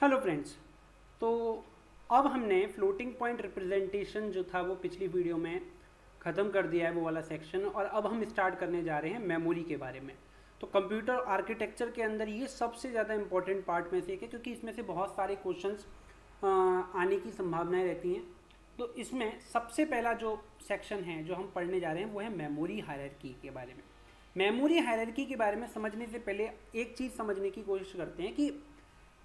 Hello friends. तो अब हमने फ्लोटिंग पॉइंट रिप्रेजेंटेशन जो था वो पिछली वीडियो में ख़त्म कर दिया है, वो वाला सेक्शन। और अब हम स्टार्ट करने जा रहे हैं मेमोरी के बारे में। तो कंप्यूटर आर्किटेक्चर के अंदर ये सबसे ज़्यादा इंपॉर्टेंट पार्ट में से एक है, क्योंकि इसमें से बहुत सारे क्वेश्चंस आने की संभावनाएं रहती हैं। तो इसमें सबसे पहला जो सेक्शन है जो हम पढ़ने जा रहे हैं वो है मेमोरी हायरार्की के बारे में। मेमोरी हायरार्की के बारे में समझने से पहले एक चीज़ समझने की कोशिश करते हैं कि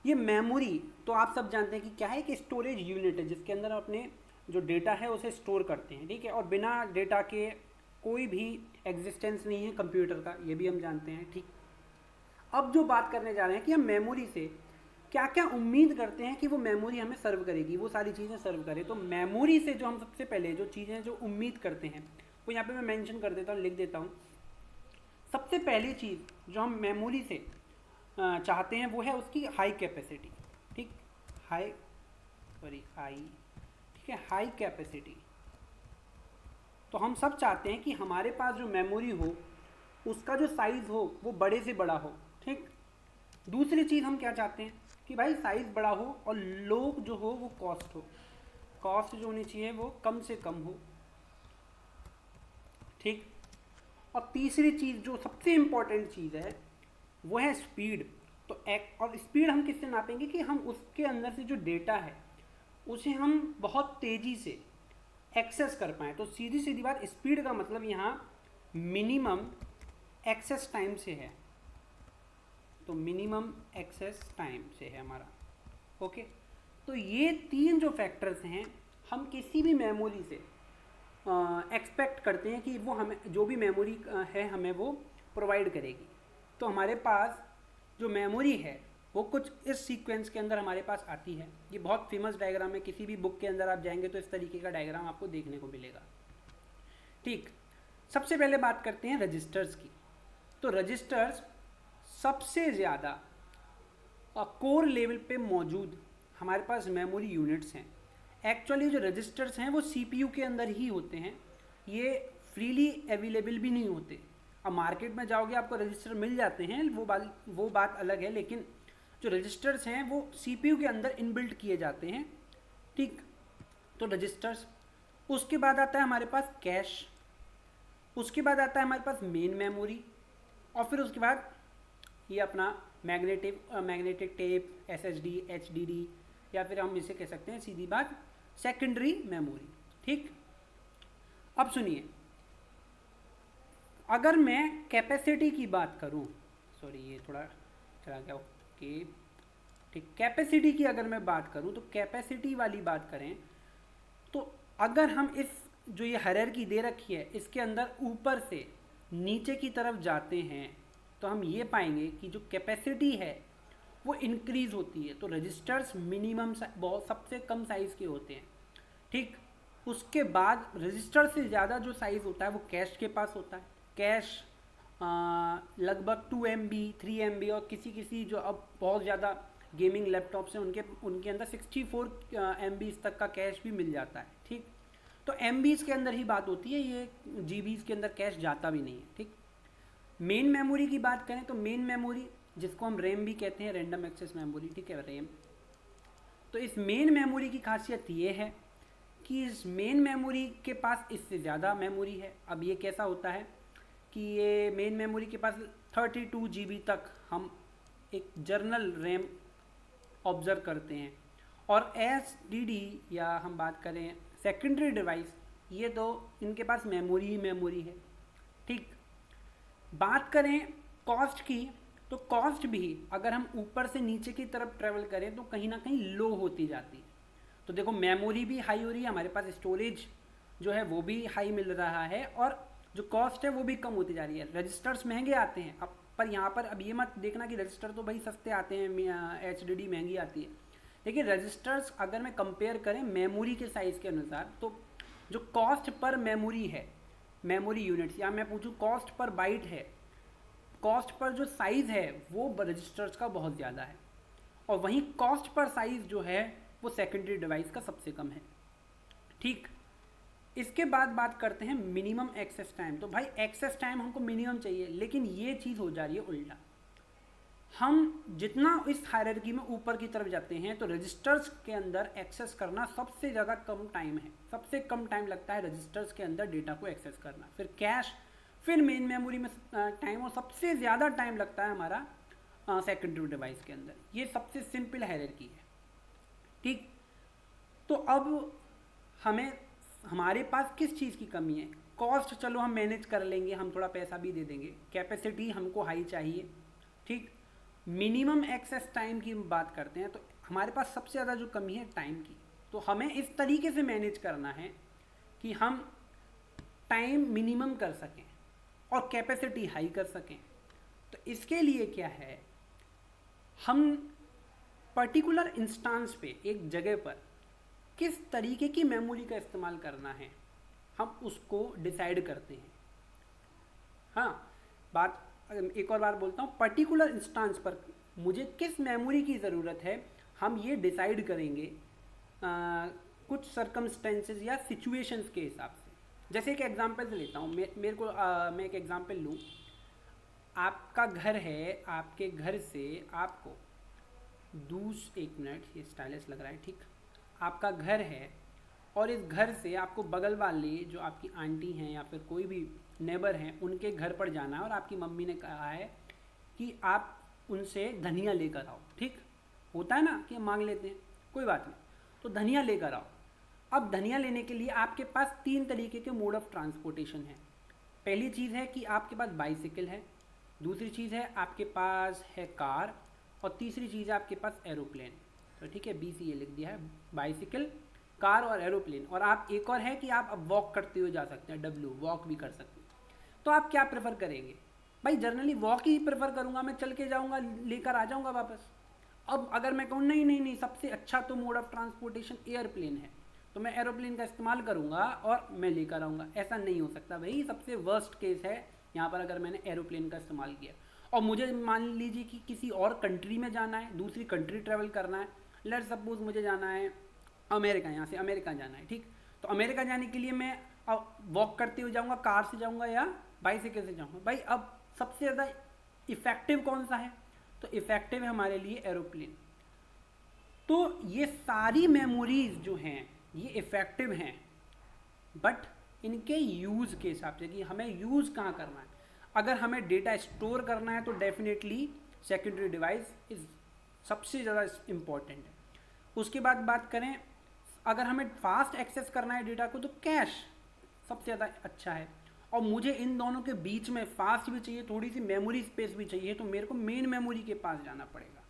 ये मेमोरी, तो आप सब जानते हैं कि क्या है कि स्टोरेज यूनिट है जिसके अंदर अपने जो डेटा है उसे स्टोर करते हैं, ठीक है। और बिना डेटा के कोई भी एग्जिस्टेंस नहीं है कंप्यूटर का, ये भी हम जानते हैं, ठीक। अब जो बात करने जा रहे हैं कि हम मेमोरी से क्या क्या उम्मीद करते हैं कि वो मेमोरी हमें सर्व करेगी, वो सारी चीज़ें सर्व करे। तो मेमोरी से जो हम सबसे पहले जो चीज़ें जो उम्मीद करते हैं वो यहाँ पे मैं मेंशन कर देता हूँ, लिख देता हूँ। सबसे पहली चीज़ जो हम मेमोरी से चाहते हैं वो है उसकी हाई कैपेसिटी, ठीक। हाई ठीक है, हाई कैपेसिटी। तो हम सब चाहते हैं कि हमारे पास जो मेमोरी हो उसका जो साइज़ हो वो बड़े से बड़ा हो, ठीक। दूसरी चीज़ हम क्या चाहते हैं कि भाई साइज़ बड़ा हो और लोग जो हो वो कॉस्ट हो, कॉस्ट जो होनी चाहिए वो कम से कम हो, ठीक। और तीसरी चीज़ जो सबसे इम्पॉर्टेंट चीज़ है वो है स्पीड। तो और स्पीड हम किससे नापेंगे कि हम उसके अंदर से जो डेटा है उसे हम बहुत तेज़ी से एक्सेस कर पाएँ। तो सीधी सीधी बात, स्पीड का मतलब यहाँ मिनिमम एक्सेस टाइम से है। तो मिनिमम एक्सेस टाइम से है हमारा, ओके। तो ये तीन जो फैक्टर्स हैं हम किसी भी मेमोरी से एक्सपेक्ट करते हैं कि वो हमें जो भी मेमोरी है हमें वो प्रोवाइड करेगी। तो हमारे पास जो मेमोरी है वो कुछ इस सीक्वेंस के अंदर हमारे पास आती है। ये बहुत फेमस डायग्राम है, किसी भी बुक के अंदर आप जाएंगे तो इस तरीके का डायग्राम आपको देखने को मिलेगा, ठीक। सबसे पहले बात करते हैं रजिस्टर्स की। तो रजिस्टर्स सबसे ज़्यादा कोर लेवल पे मौजूद हमारे पास मेमोरी यूनिट्स हैं। एक्चुअली जो रजिस्टर्स हैं वो सीपीयू के अंदर ही होते हैं, ये फ्रीली अवेलेबल भी नहीं होते। अब मार्केट में जाओगे आपको रजिस्टर मिल जाते हैं, वो बात अलग है, लेकिन जो रजिस्टर्स हैं वो सीपीयू के अंदर इनबिल्ट किए जाते हैं, ठीक। तो रजिस्टर्स, उसके बाद आता है हमारे पास कैश, उसके बाद आता है हमारे पास मेन मेमोरी, और फिर उसके बाद ये अपना मैग्नेटिक टेप, एसएसडी, एचडीडी, या फिर हम इसे कह सकते हैं सीधी बात सेकेंडरी मेमोरी, ठीक। अब सुनिए, अगर मैं कैपेसिटी की बात करूं, सॉरी ये थोड़ा चला गया, ओके, ठीक। कैपेसिटी की अगर मैं बात करूं तो कैपेसिटी वाली बात करें तो अगर हम इस जो ये हायरार्की दे रखी है इसके अंदर ऊपर से नीचे की तरफ जाते हैं तो हम ये पाएंगे कि जो कैपेसिटी है वो इंक्रीज़ होती है। तो रजिस्टर्स मिनिमम बहुत सबसे कम साइज़ के होते हैं, ठीक। उसके बाद रजिस्टर से ज़्यादा जो साइज़ होता है वो कैश के पास होता है। कैश लगभग 2 MB 3 MB, और किसी किसी जो अब बहुत ज़्यादा गेमिंग लैपटॉप्स हैं उनके अंदर 64 MB तक का कैश भी मिल जाता है, ठीक। तो MBs के अंदर ही बात होती है, ये GBs के अंदर कैश जाता भी नहीं है, ठीक। मेन मेमोरी की बात करें तो मेन मेमोरी जिसको हम रैम भी कहते हैं, रैंडम एक्सेस मेमोरी, ठीक है, रैम। तो इस मेन मेमोरी की खासियत ये है कि इस मेन मेमोरी के पास इससे ज़्यादा मेमोरी है। अब ये कैसा होता है कि ये मेन मेमोरी के पास 32 GB तक हम एक जर्नल रैम ऑब्ज़र्व करते हैं। और SSD या हम बात करें सेकेंडरी डिवाइस, ये तो इनके पास मेमोरी ही मेमोरी है, ठीक। बात करें कॉस्ट की तो कॉस्ट भी अगर हम ऊपर से नीचे की तरफ ट्रेवल करें तो कहीं ना कहीं लो होती जाती है। तो देखो मेमोरी भी हाई हो रही है, हमारे पास स्टोरेज जो है वो भी हाई मिल रहा है, और जो कॉस्ट है वो भी कम होती जा रही है। रजिस्टर्स महंगे आते हैं अब, पर यहाँ पर अब ये मत देखना कि रजिस्टर तो भाई सस्ते आते हैं, HDD महंगी आती है। लेकिन रजिस्टर्स अगर मैं कंपेयर करें मेमोरी के साइज़ के अनुसार तो जो कॉस्ट पर मेमोरी है, मेमोरी यूनिट्स, या मैं पूछूँ कॉस्ट पर बाइट है, कॉस्ट पर जो साइज़ है वो रजिस्टर्स का बहुत ज़्यादा है, और वहीं कॉस्ट पर साइज़ जो है वो सेकेंडरी डिवाइस का सबसे कम है, ठीक। इसके बाद बात करते हैं मिनिमम एक्सेस टाइम। तो भाई एक्सेस टाइम हमको मिनिमम चाहिए, लेकिन ये चीज़ हो जा रही है उल्टा। हम जितना इस हायरार्की में ऊपर की तरफ जाते हैं तो रजिस्टर्स के अंदर एक्सेस करना सबसे ज़्यादा कम टाइम है, सबसे कम टाइम लगता है रजिस्टर्स के अंदर डेटा को एक्सेस करना, फिर कैश, फिर मेन मेमोरी में टाइम, और सबसे ज़्यादा टाइम लगता है हमारा सेकेंडरी डिवाइस के अंदर। ये सबसे सिंपल हायरार्की है, ठीक। तो अब हमें हमारे पास किस चीज़ की कमी है? कॉस्ट चलो हम मैनेज कर लेंगे, हम थोड़ा पैसा भी दे देंगे, कैपेसिटी हमको हाई चाहिए, ठीक। मिनिमम एक्सेस टाइम की बात करते हैं तो हमारे पास सबसे ज़्यादा जो कमी है टाइम की। तो हमें इस तरीके से मैनेज करना है कि हम टाइम मिनिमम कर सकें और कैपेसिटी हाई कर सकें। तो इसके लिए क्या है, हम पर्टिकुलर इंस्टांस पे, एक जगह पर किस तरीके की मेमोरी का इस्तेमाल करना है, हम उसको डिसाइड करते हैं। हाँ, बात एक और बार बोलता हूँ, पर्टिकुलर इंस्टांस पर मुझे किस मेमोरी की ज़रूरत है, हम ये डिसाइड करेंगे कुछ सर्कमस्टेंसेस या सिचुएशंस के हिसाब से। जैसे एक एग्जांपल लेता हूँ, मेरे को मैं एक एग्जांपल लूँ। आपका घर है, आपके घर से आपको एक मिनट, ये स्टाइलिश लग रहा है, ठीक। आपका घर है और इस घर से आपको बगल वाले जो आपकी आंटी हैं या फिर कोई भी नेबर हैं उनके घर पर जाना है, और आपकी मम्मी ने कहा है कि आप उनसे धनिया लेकर आओ, ठीक। होता है ना कि हम मांग लेते हैं, कोई बात नहीं, तो धनिया लेकर आओ। अब धनिया लेने के लिए आपके पास 3 तरीके के मोड ऑफ ट्रांसपोर्टेशन है। पहली चीज़ है कि आपके पास बाइसिकल है, दूसरी चीज़ है आपके पास है कार, और तीसरी चीज़ है आपके पास एरोप्लेन। तो ठीक है, BCA लिख दिया है, बाइसिकल, कार और एरोप्लेन। और आप एक और है कि आप अब वॉक करते हुए जा सकते हैं, W, वॉक भी कर सकते हैं। तो आप क्या प्रेफर करेंगे? भाई जनरली वॉक ही प्रेफर करूँगा, मैं चल के जाऊँगा, लेकर आ जाऊँगा वापस। अब अगर मैं कहूँ नहीं नहीं नहीं, सबसे अच्छा तो मोड ऑफ ट्रांसपोर्टेशन एयरप्लेन है, तो मैं एरोप्लेन का इस्तेमाल करूँगा और मैं लेकर आऊँगा, ऐसा नहीं हो सकता भाई। सबसे वर्स्ट केस है यहाँ पर अगर मैंने एरोप्लेन का इस्तेमाल किया और मुझे मान लीजिए कि किसी और कंट्री में जाना है, दूसरी कंट्री ट्रैवल करना है। लेट्स सपोज मुझे जाना है अमेरिका, यहाँ से अमेरिका जाना है, ठीक। तो अमेरिका जाने के लिए मैं वॉक करते हुए जाऊँगा, कार से जाऊँगा या बाइसिकल से जाऊँगा? भाई अब सबसे ज़्यादा इफ़ेक्टिव कौन सा है? तो इफ़ेक्टिव है हमारे लिए एरोप्लेन। तो ये सारी मेमोरीज जो हैं ये इफ़ेक्टिव हैं, बट इनके यूज़ के हिसाब से कि हमें यूज़ कहाँ करना है। अगर हमें डेटा स्टोर करना है तो डेफिनेटली सेकेंडरी डिवाइस इज़ सबसे ज़्यादा इम्पॉर्टेंट है। उसके बाद बात करें, अगर हमें फास्ट एक्सेस करना है डेटा को तो कैश सबसे ज़्यादा अच्छा है। और मुझे इन दोनों के बीच में फास्ट भी चाहिए, थोड़ी सी मेमोरी स्पेस भी चाहिए, तो मेरे को मेन मेमोरी के पास जाना पड़ेगा,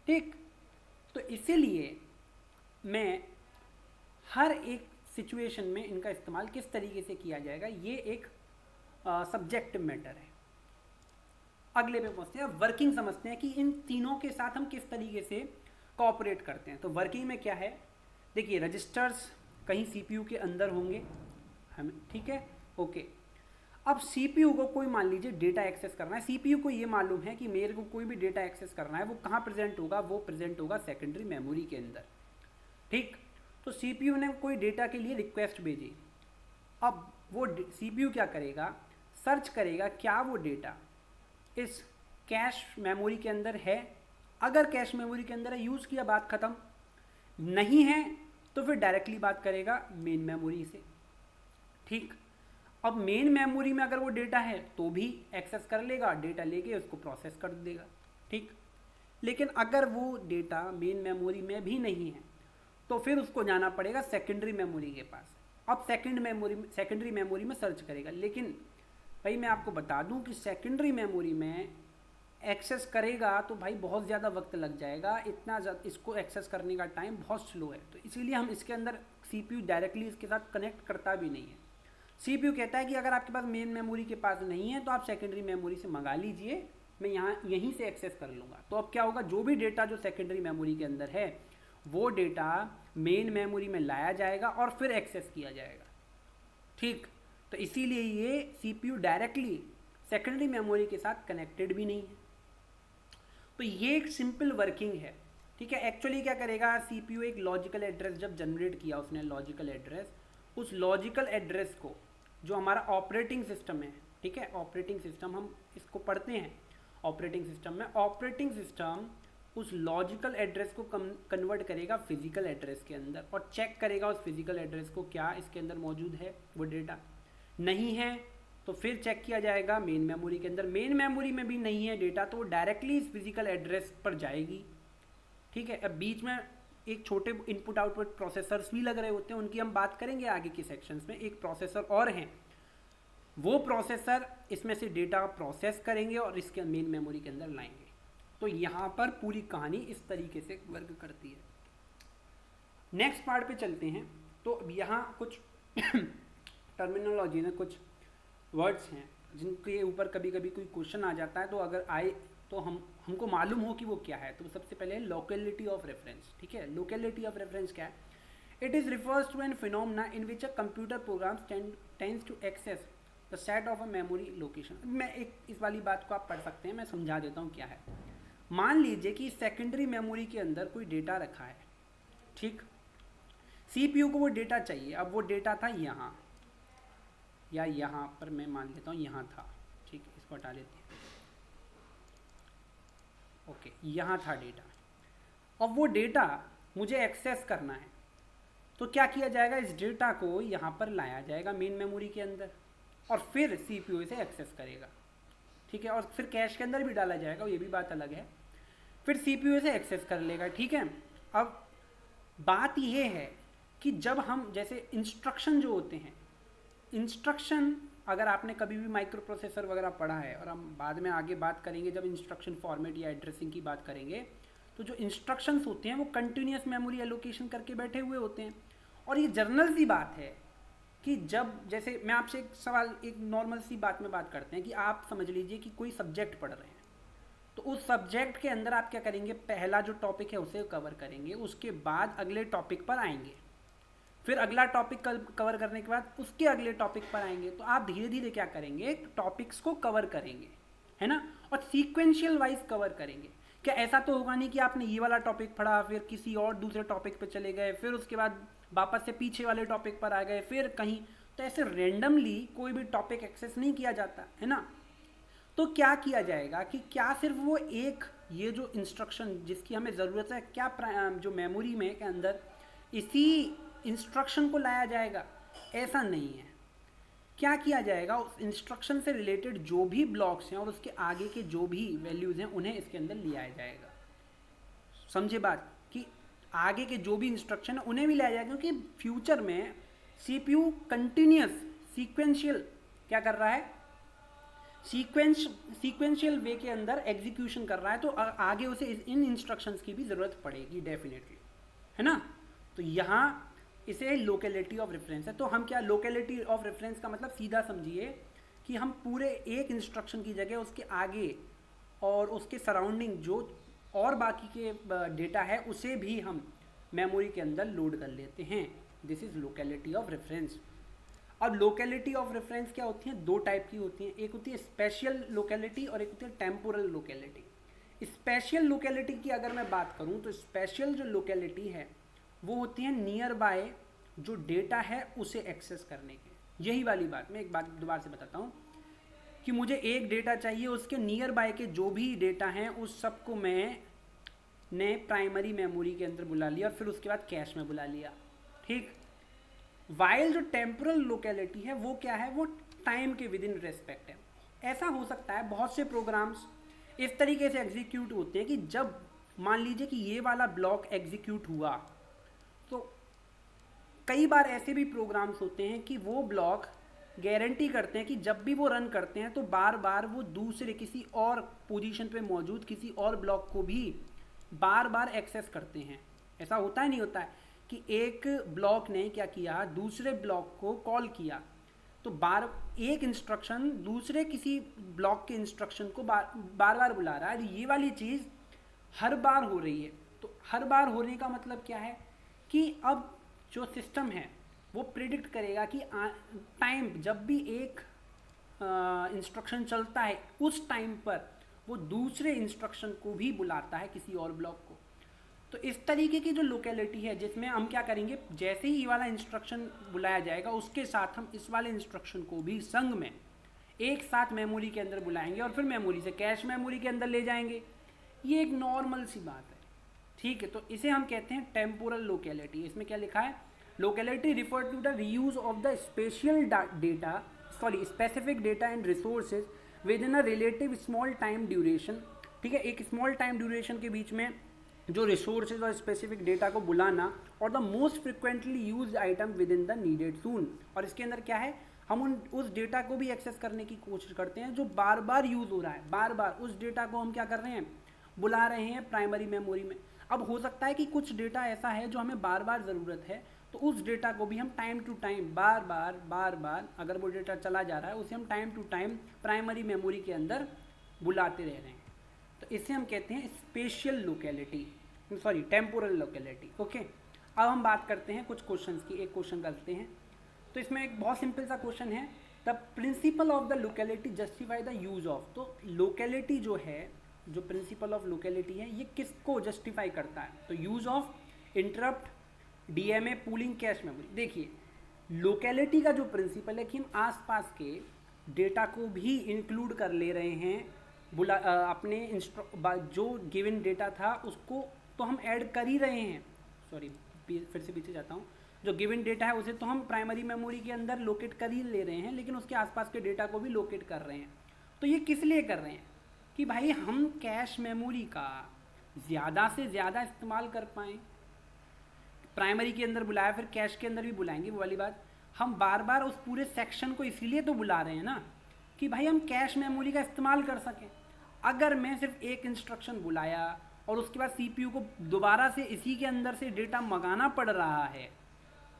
ठीक। तो इसीलिए मैं हर एक सिचुएशन में इनका इस्तेमाल किस तरीके से किया जाएगा ये एक सब्जेक्टिव मैटर है। अगले पे पहुँचते हैं, वर्किंग समझते हैं कि इन तीनों के साथ हम किस तरीके से कोऑपरेट करते हैं। तो वर्किंग में क्या है, देखिए रजिस्टर्स कहीं CPU के अंदर होंगे, हम ठीक है, ओके। अब CPU को कोई मान लीजिए डेटा एक्सेस करना है, CPU को ये मालूम है कि मेरे को कोई भी डेटा एक्सेस करना है, वो कहाँ प्रेजेंट होगा, वो प्रेजेंट होगा सेकेंडरी मेमोरी के अंदर, ठीक। तो CPU ने कोई डेटा के लिए रिक्वेस्ट भेजी, अब वो CPU क्या करेगा, सर्च करेगा क्या वो डेटा इस कैश मेमोरी के अंदर है। अगर कैश मेमोरी के अंदर है, यूज़ किया, बात ख़त्म। नहीं है तो फिर डायरेक्टली बात करेगा मेन मेमोरी से, ठीक। अब मेन मेमोरी में अगर वो डेटा है तो भी एक्सेस कर लेगा, डेटा लेके उसको प्रोसेस कर देगा, ठीक। लेकिन अगर वो डेटा मेन मेमोरी में भी नहीं है तो फिर उसको जाना पड़ेगा सेकेंडरी मेमोरी के पास। अब सेकेंडरी मेमोरी में सर्च करेगा। लेकिन भाई मैं आपको बता दूं कि सेकेंडरी मेमोरी में एक्सेस करेगा तो भाई बहुत ज़्यादा वक्त लग जाएगा, इसको एक्सेस करने का टाइम बहुत स्लो है। तो इसीलिए हम इसके अंदर CPU डायरेक्टली इसके साथ कनेक्ट करता भी नहीं है। CPU कहता है कि अगर आपके पास मेन मेमोरी के पास नहीं है तो आप सेकेंडरी मेमोरी से मंगा लीजिए, मैं यहीं से एक्सेस कर लूँगा। तो अब क्या होगा, जो भी डेटा जो सेकेंडरी मेमोरी के अंदर है वो डेटा मेन मेमोरी में लाया जाएगा और फिर एक्सेस किया जाएगा, ठीक। तो इसीलिए ये CPU डायरेक्टली सेकेंडरी मेमोरी के साथ कनेक्टेड भी नहीं है। तो ये एक सिंपल वर्किंग है, ठीक है। एक्चुअली क्या करेगा, CPU एक लॉजिकल एड्रेस जब जनरेट किया उसने लॉजिकल एड्रेस, उस लॉजिकल एड्रेस को जो हमारा ऑपरेटिंग सिस्टम है, ठीक है, ऑपरेटिंग सिस्टम हम इसको पढ़ते हैं, ऑपरेटिंग सिस्टम में ऑपरेटिंग सिस्टम उस लॉजिकल एड्रेस को कन्वर्ट करेगा फिजिकल एड्रेस के अंदर और चेक करेगा उस फिजिकल एड्रेस को क्या इसके अंदर मौजूद है वो डेटा। नहीं है तो फिर चेक किया जाएगा मेन मेमोरी के अंदर, मेन मेमोरी में भी नहीं है डेटा तो वो डायरेक्टली इस फिजिकल एड्रेस पर जाएगी। ठीक है, अब बीच में एक छोटे इनपुट आउटपुट प्रोसेसर्स भी लग रहे होते हैं, उनकी हम बात करेंगे आगे के सेक्शंस में। एक प्रोसेसर और हैं, वो प्रोसेसर इसमें से डेटा प्रोसेस करेंगे और इसके मेन मेमोरी के अंदर लाएंगे। तो यहाँ पर पूरी कहानी इस तरीके से वर्क करती है। नेक्स्ट पार्ट पे चलते हैं। तो अब यहाँ कुछ टर्मिनोलॉजी में कुछ वर्ड्स हैं जिनके ऊपर कभी कभी कोई क्वेश्चन आ जाता है, तो अगर आए तो हमको मालूम हो कि वो क्या है। तो सबसे पहले लोकेलिटी ऑफ रेफरेंस। ठीक है, लोकेलिटी ऑफ रेफरेंस क्या है? It is refers to an phenomena in which a computer program tends to access the set of a memory location. मैं एक इस वाली बात को आप पढ़ सकते हैं, मैं समझा देता हूँ क्या है। मान लीजिए कि सेकेंडरी मेमोरी के अंदर कोई डेटा रखा है, ठीक, सीपीयू को वो डेटा चाहिए। अब वो डेटा था यहाँ या यहाँ पर, मैं मान लेता हूँ यहाँ था, ठीक, इसको हटा लेते हैं। ओके, यहाँ था डेटा। अब वो डेटा मुझे एक्सेस करना है तो क्या किया जाएगा? इस डेटा को यहाँ पर लाया जाएगा मेन मेमोरी के अंदर और फिर सीपीयू इसे एक्सेस करेगा। ठीक है, और फिर कैश के अंदर भी डाला जाएगा, ये भी बात अलग है। फिर सीपीयू इसे एक्सेस कर लेगा। ठीक है, अब बात ये है कि जब हम जैसे इंस्ट्रक्शन जो होते हैं, इंस्ट्रक्शन अगर आपने कभी भी माइक्रो प्रोसेसर वगैरह पढ़ा है, और हम बाद में आगे बात करेंगे जब इंस्ट्रक्शन फॉर्मेट या एड्रेसिंग की बात करेंगे, तो जो इंस्ट्रक्शंस होते हैं वो कंटिन्यूस मेमोरी एलोकेशन करके बैठे हुए होते हैं। और ये जर्नल सी बात है कि जब, जैसे मैं आपसे एक सवाल, एक नॉर्मल सी बात में बात करते हैं कि आप समझ लीजिए कि कोई सब्जेक्ट पढ़ रहे हैं, तो उस सब्जेक्ट के अंदर आप क्या करेंगे? पहला जो टॉपिक है उसे कवर करेंगे, उसके बाद अगले टॉपिक पर आएंगे, फिर अगला टॉपिक कवर करने के बाद उसके अगले टॉपिक पर आएंगे। तो आप धीरे धीरे क्या करेंगे? टॉपिक्स को कवर करेंगे, है ना, और सीक्वेंशियल वाइज कवर करेंगे। क्या ऐसा तो होगा नहीं कि आपने ये वाला टॉपिक पढ़ा, फिर किसी और दूसरे टॉपिक पे चले गए, फिर उसके बाद वापस से पीछे वाले टॉपिक पर आ गए, फिर कहीं। तो ऐसे रैंडमली कोई भी टॉपिक एक्सेस नहीं किया जाता, है ना। तो क्या किया जाएगा कि क्या सिर्फ वो एक ये जो इंस्ट्रक्शन जिसकी हमें ज़रूरत है, क्या जो मेमोरी में के अंदर इसी इंस्ट्रक्शन को लाया जाएगा? ऐसा नहीं है। क्या किया जाएगा? उस इंस्ट्रक्शन से रिलेटेड जो भी ब्लॉक्स हैं और उसके आगे के जो भी वैल्यूज़ हैं उन्हें इसके अंदर लिया जाएगा। समझे बात? कि आगे के जो भी इंस्ट्रक्शन है उन्हें भी लाया जाएगा, क्योंकि फ्यूचर में सीपीयू कंटिन्यूस सीक्वेंशियल क्या कर रहा है? सीक्वेंशियल वे के अंदर एग्जीक्यूशन कर रहा है, तो आगे उसे इन इंस्ट्रक्शंस की भी ज़रूरत पड़ेगी डेफिनेटली, है ना। तो यहाँ इसे लोकेलिटी ऑफ रेफरेंस है। तो हम क्या, लोकेलिटी ऑफ रेफरेंस का मतलब सीधा समझिए कि हम पूरे एक इंस्ट्रक्शन की जगह उसके आगे और उसके सराउंडिंग जो और बाकी के डेटा है उसे भी हम मेमोरी के अंदर लोड कर लेते हैं। This is locality of reference. अब लोकेलिटी ऑफ रेफरेंस क्या होती है? दो टाइप की होती हैं। एक होती है स्पेशियल लोकेलिटी और एक होती है टेम्पोरल लोकेलिटी। स्पेशियल लोकेलिटी की अगर मैं बात करूं तो स्पेशियल जो लोकेलिटी है वो होती है नियर बाय जो डेटा है उसे एक्सेस करने के। यही वाली बात मैं एक बात दोबारा से बताता हूँ कि मुझे एक डेटा चाहिए, उसके नियर बाय के जो भी डेटा हैं उस सबको मैंने प्राइमरी मेमोरी के अंदर बुला लिया और फिर उसके बाद कैश में बुला लिया, ठीक। वाइल जो टेम्पोरल लोकेलिटी है वो क्या है? वो टाइम के विद इन रेस्पेक्ट है। ऐसा हो सकता है बहुत से प्रोग्राम्स इस तरीके से एग्जीक्यूट होते हैं कि जब मान लीजिए कि ये वाला ब्लॉक एग्जीक्यूट हुआ, तो कई बार ऐसे भी प्रोग्राम्स होते हैं कि वो ब्लॉक गारंटी करते हैं कि जब भी वो रन करते हैं तो बार बार वो दूसरे किसी और पोजीशन पे मौजूद किसी और ब्लॉक को भी बार बार एक्सेस करते हैं। ऐसा होता है नहीं होता है कि एक ब्लॉक ने क्या किया, दूसरे ब्लॉक को कॉल किया, तो एक इंस्ट्रक्शन दूसरे किसी ब्लॉक के इंस्ट्रक्शन को बार बार बुला रहा है। ये वाली चीज़ हर बार हो रही है। तो हर बार होने का मतलब क्या है कि अब जो सिस्टम है वो प्रिडिक्ट करेगा कि टाइम जब भी एक इंस्ट्रक्शन चलता है उस टाइम पर वो दूसरे इंस्ट्रक्शन को भी बुलाता है किसी और ब्लॉक को। तो इस तरीके की जो लोकेलिटी है जिसमें हम क्या करेंगे, जैसे ही ये वाला इंस्ट्रक्शन बुलाया जाएगा उसके साथ हम इस वाले इंस्ट्रक्शन को भी संग में एक साथ मेमोरी के अंदर बुलाएंगे और फिर मेमोरी से कैश मेमोरी के अंदर ले जाएंगे। ये एक नॉर्मल सी बात है, ठीक है। तो इसे हम कहते हैं टेम्पोरल लोकेलिटी। इसमें क्या लिखा है, locality refer to the reuse of the specific data and resources within a relative small time duration, ठीक है। एक स्मॉल टाइम ड्यूरेशन के बीच में जो रिसोर्सेज और स्पेसिफिक डेटा को बुलाना, और the most frequently used item within the needed soon. और इसके अंदर क्या है, हम उस डेटा को भी एक्सेस करने की कोशिश करते हैं जो बार बार यूज़ हो रहा है, बार बार उस डेटा को हम क्या कर रहे हैं, बुला रहे हैं प्राइमरी मेमोरी में। अब हो सकता है कि कुछ डेटा ऐसा है जो हमें बार बार ज़रूरत है, तो उस डेटा को भी हम टाइम टू टाइम बार बार अगर वो डेटा चला जा रहा है उसे हम time to time primary memory के अंदर बुलाते रह रहे हैं। तो इसे हम कहते हैं spatial locality, sorry temporal locality. Okay, अब हम बात करते हैं कुछ क्वेश्चंस की। एक क्वेश्चन करते हैं, तो इसमें एक बहुत सिंपल सा क्वेश्चन है, the principle of the locality justify the use of. तो लोकेलिटी जो है, जो प्रिंसिपल ऑफ लोकेलिटी है, ये किसको जस्टिफाई करता है, तो use of, interrupt, DMA, pooling, cache memory. देखिए लोकेलिटी का जो प्रिंसिपल है कि हम आसपास के डेटा को भी इंक्लूड कर ले रहे हैं, अपने जो गिवन डेटा था उसको तो हम ऐड कर ही रहे हैं, सॉरी फिर से पीछे जाता हूँ, जो गिवन डेटा है उसे तो हम प्राइमरी मेमोरी के अंदर लोकेट कर ही ले रहे हैं, लेकिन उसके आसपास के डेटा को भी लोकेट कर रहे हैं। तो ये किस लिए कर रहे हैं, कि भाई हम कैश मेमोरी का ज़्यादा से ज़्यादा इस्तेमाल कर पाएँ। प्राइमरी के अंदर बुलाया, फिर कैश के अंदर भी बुलाएंगे, वो वाली बात। हम बार बार उस पूरे सेक्शन को इसीलिए तो बुला रहे हैं ना, कि भाई हम कैश मेमोरी का इस्तेमाल कर सकें। अगर मैं सिर्फ एक इंस्ट्रक्शन बुलाया और उसके बाद सीपीयू को दोबारा से इसी के अंदर से डेटा मंगाना पड़ रहा है,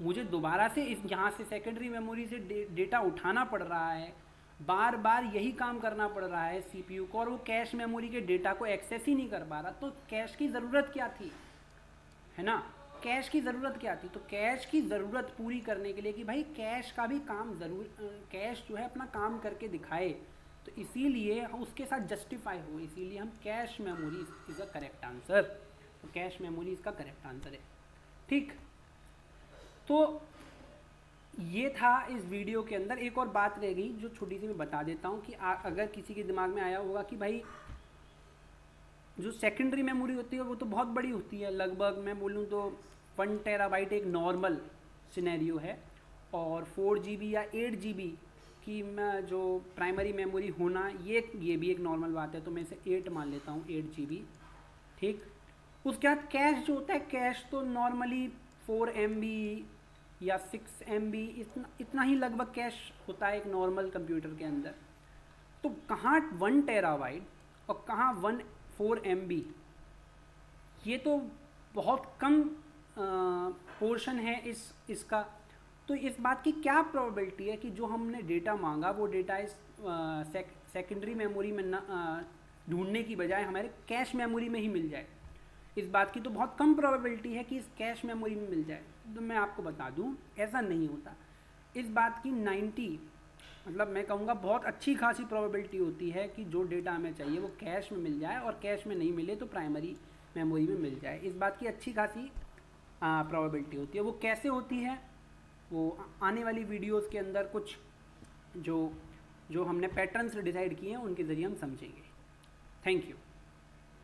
मुझे दोबारा से इस यहाँ से सेकेंडरी मेमोरी से डेटा उठाना पड़ रहा है, बार बार यही काम करना पड़ रहा है सीपीयू को, और वो कैश मेमोरी के डेटा को एक्सेस ही नहीं कर पा रहा, तो कैश की ज़रूरत क्या थी, है ना। कैश की ज़रूरत क्या थी, तो कैश की ज़रूरत पूरी करने के लिए कि भाई कैश का भी काम कैश जो है अपना काम करके दिखाए, तो इसीलिए उसके साथ जस्टिफाई हो, इसीलिए हम cache memory is a correct answer. तो कैश मेमोरी इसका करेक्ट आंसर है, ठीक। तो ये था इस वीडियो के अंदर। एक और बात रह गई जो छोटी सी मैं बता देता हूँ, कि अगर किसी के दिमाग में आया होगा कि भाई जो सेकेंडरी मेमोरी होती है वो तो बहुत बड़ी होती है, लगभग मैं बोलूँ तो 1 टेराबाइट एक नॉर्मल सिनेरियो है, और 4 GB या 8 GB की जो प्राइमरी मेमोरी होना, ये भी एक नॉर्मल बात है, तो मैं इसे 8 मान लेता हूँ, 8 GB, ठीक। उसके बाद कैश जो होता है, कैश तो नॉर्मली 4 MB या 6 MB इतना ही लगभग कैश होता है एक नॉर्मल कंप्यूटर के अंदर। तो कहाँ 1 टेराबाइट और कहाँ 4 MB, ये तो बहुत कम पोर्शन है इसका। तो इस बात की क्या प्रोबेबिलिटी है कि जो हमने डेटा मांगा वो डेटा इस सेकेंडरी मेमोरी में ढूंढने की बजाय हमारे कैश मेमोरी में ही मिल जाए। इस बात की तो बहुत कम प्रोबेबिलिटी है कि इस कैश मेमोरी में मिल जाए। तो मैं आपको बता दूं ऐसा नहीं होता। इस बात की 90 मतलब मैं कहूँगा बहुत अच्छी खासी प्रोबेबिलिटी होती है कि जो डेटा हमें चाहिए वो कैश में मिल जाए, और कैश में नहीं मिले तो प्राइमरी मेमोरी में मिल जाए। इस बात की अच्छी खासी प्रोबेबिलिटी होती है। वो कैसे होती है वो आने वाली वीडियोस के अंदर कुछ जो हमने पैटर्न्स डिसाइड किए हैं उनके ज़रिए हम समझेंगे। Thank you.